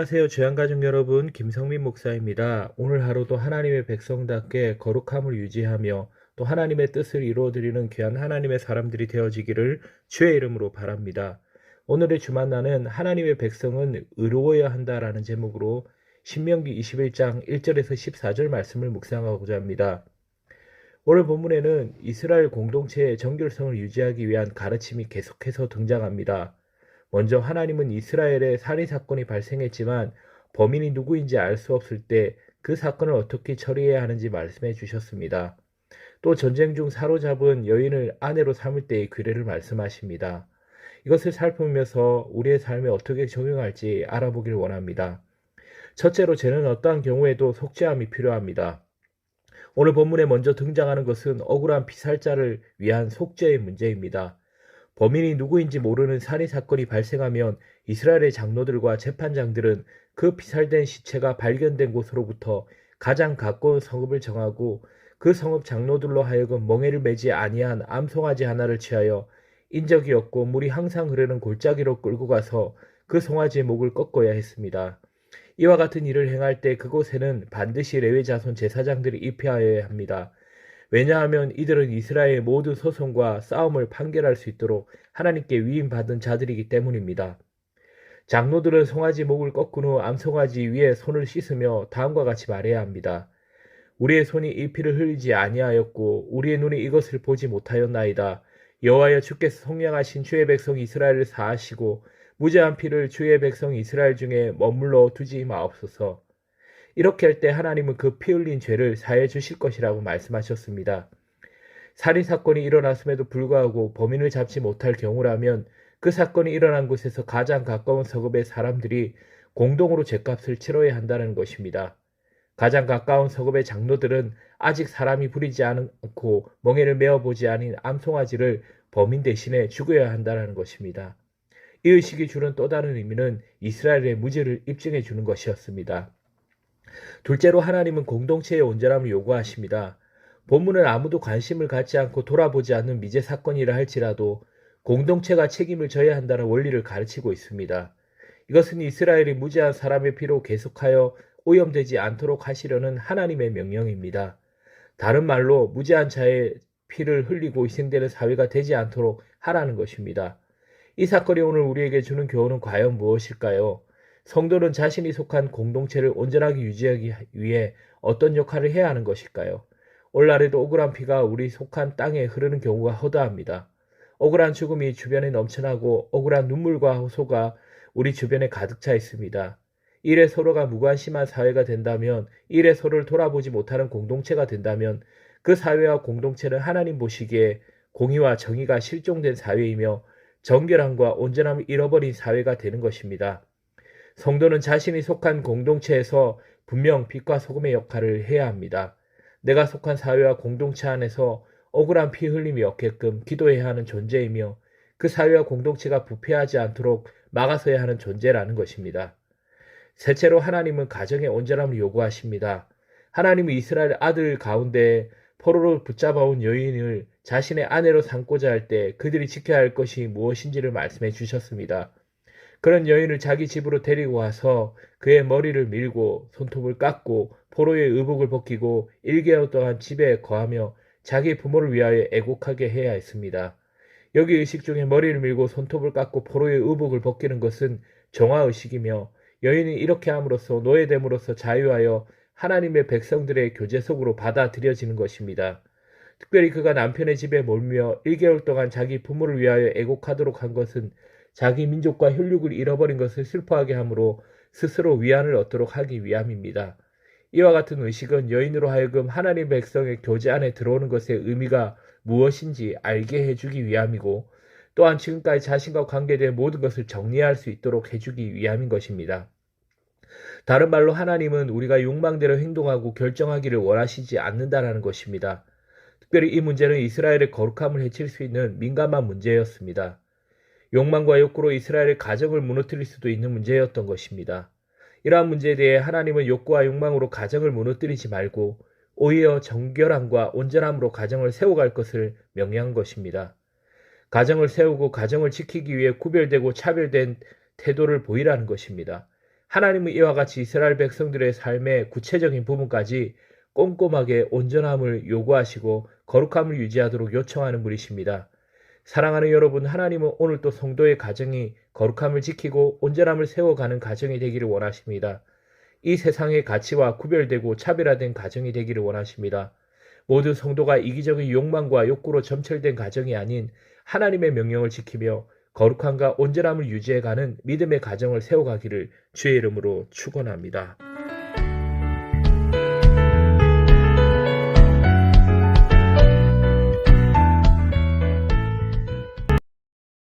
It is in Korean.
안녕하세요. 주양가족 여러분, 김성민 목사입니다. 오늘 하루도 하나님의 백성답게 거룩함을 유지하며 또 하나님의 뜻을 이루어드리는 귀한 하나님의 사람들이 되어지기를 주의 이름으로 바랍니다. 오늘의 주만나는 하나님의 백성은 의로워야 한다라는 제목으로 신명기 21장 1절에서 14절 말씀을 묵상하고자 합니다. 오늘 본문에는 이스라엘 공동체의 정결성을 유지하기 위한 가르침이 계속해서 등장합니다. 먼저 하나님은 이스라엘에 살인 사건이 발생했지만 범인이 누구인지 알 수 없을 때 그 사건을 어떻게 처리해야 하는지 말씀해 주셨습니다. 또 전쟁 중 사로잡은 여인을 아내로 삼을 때의 규례를 말씀하십니다. 이것을 살피면서 우리의 삶에 어떻게 적용할지 알아보길 원합니다. 첫째로 죄는 어떠한 경우에도 속죄함이 필요합니다. 오늘 본문에 먼저 등장하는 것은 억울한 피살자를 위한 속죄의 문제입니다. 범인이 누구인지 모르는 살인 사건이 발생하면 이스라엘의 장로들과 재판장들은 그 피살된 시체가 발견된 곳으로부터 가장 가까운 성읍을 정하고 그 성읍 장로들로 하여금 멍에를 매지 아니한 암송아지 하나를 취하여 인적이 없고 물이 항상 흐르는 골짜기로 끌고 가서 그 송아지의 목을 꺾어야 했습니다. 이와 같은 일을 행할 때 그곳에는 반드시 레위 자손 제사장들이 입회하여야 합니다. 왜냐하면 이들은 이스라엘의 모든 소송과 싸움을 판결할 수 있도록 하나님께 위임받은 자들이기 때문입니다. 장로들은 송아지 목을 꺾은 후 암송아지 위에 손을 씻으며 다음과 같이 말해야 합니다. 우리의 손이 이 피를 흘리지 아니하였고 우리의 눈이 이것을 보지 못하였나이다. 여호와여 주께서 속량하신 주의 백성 이스라엘을 사하시고 무죄한 피를 주의 백성 이스라엘 중에 머물러 두지 마옵소서. 이렇게 할 때 하나님은 그 피 흘린 죄를 사해 주실 것이라고 말씀하셨습니다. 살인사건이 일어났음에도 불구하고 범인을 잡지 못할 경우라면 그 사건이 일어난 곳에서 가장 가까운 성읍의 사람들이 공동으로 죗값을 치러야 한다는 것입니다. 가장 가까운 성읍의 장로들은 아직 사람이 부리지 않고 멍에를 메어보지 않은 암송아지를 범인 대신에 죽여야 한다는 것입니다. 이 의식이 주는 또 다른 의미는 이스라엘의 무죄를 입증해 주는 것이었습니다. 둘째로 하나님은 공동체의 온전함을 요구하십니다. 본문은 아무도 관심을 갖지 않고 돌아보지 않는 미제 사건이라 할지라도 공동체가 책임을 져야 한다는 원리를 가르치고 있습니다. 이것은 이스라엘이 무죄한 사람의 피로 계속하여 오염되지 않도록 하시려는 하나님의 명령입니다. 다른 말로 무죄한 자의 피를 흘리고 희생되는 사회가 되지 않도록 하라는 것입니다. 이 사건이 오늘 우리에게 주는 교훈은 과연 무엇일까요? 성도는 자신이 속한 공동체를 온전하게 유지하기 위해 어떤 역할을 해야 하는 것일까요? 오늘날에도 억울한 피가 우리 속한 땅에 흐르는 경우가 허다합니다. 억울한 죽음이 주변에 넘쳐나고 억울한 눈물과 호소가 우리 주변에 가득 차 있습니다. 일에 서로가 무관심한 사회가 된다면, 일에 서로를 돌아보지 못하는 공동체가 된다면 그 사회와 공동체는 하나님 보시기에 공의와 정의가 실종된 사회이며 정결함과 온전함을 잃어버린 사회가 되는 것입니다. 성도는 자신이 속한 공동체에서 분명 빛과 소금의 역할을 해야 합니다. 내가 속한 사회와 공동체 안에서 억울한 피 흘림이 없게끔 기도해야 하는 존재이며 그 사회와 공동체가 부패하지 않도록 막아서야 하는 존재라는 것입니다. 셋째로 하나님은 가정의 온전함을 요구하십니다. 하나님은 이스라엘 아들 가운데 포로로 붙잡아온 여인을 자신의 아내로 삼고자 할 때 그들이 지켜야 할 것이 무엇인지를 말씀해 주셨습니다. 그런 여인을 자기 집으로 데리고 와서 그의 머리를 밀고 손톱을 깎고 포로의 의복을 벗기고 1개월 동안 집에 거하며 자기 부모를 위하여 애곡하게 해야 했습니다. 여기 의식 중에 머리를 밀고 손톱을 깎고 포로의 의복을 벗기는 것은 정화의식이며 여인이 이렇게 함으로써 노예됨으로써 자유하여 하나님의 백성들의 교제 속으로 받아들여지는 것입니다. 특별히 그가 남편의 집에 몰며 1개월 동안 자기 부모를 위하여 애곡하도록 한 것은 자기 민족과 혈육을 잃어버린 것을 슬퍼하게 하므로 스스로 위안을 얻도록 하기 위함입니다. 이와 같은 의식은 여인으로 하여금 하나님 백성의 교제 안에 들어오는 것의 의미가 무엇인지 알게 해주기 위함이고 또한 지금까지 자신과 관계된 모든 것을 정리할 수 있도록 해주기 위함인 것입니다. 다른 말로 하나님은 우리가 욕망대로 행동하고 결정하기를 원하시지 않는다는 것입니다. 특별히 이 문제는 이스라엘의 거룩함을 해칠 수 있는 민감한 문제였습니다. 욕망과 욕구로 이스라엘의 가정을 무너뜨릴 수도 있는 문제였던 것입니다. 이러한 문제에 대해 하나님은 욕구와 욕망으로 가정을 무너뜨리지 말고 오히려 정결함과 온전함으로 가정을 세워갈 것을 명령한 것입니다. 가정을 세우고 가정을 지키기 위해 구별되고 차별된 태도를 보이라는 것입니다. 하나님은 이와 같이 이스라엘 백성들의 삶의 구체적인 부분까지 꼼꼼하게 온전함을 요구하시고 거룩함을 유지하도록 요청하는 분이십니다. 사랑하는 여러분, 하나님은 오늘 또 성도의 가정이 거룩함을 지키고 온전함을 세워가는 가정이 되기를 원하십니다. 이 세상의 가치와 구별되고 차별화된 가정이 되기를 원하십니다. 모든 성도가 이기적인 욕망과 욕구로 점철된 가정이 아닌 하나님의 명령을 지키며 거룩함과 온전함을 유지해가는 믿음의 가정을 세워가기를 주의 이름으로 축원합니다.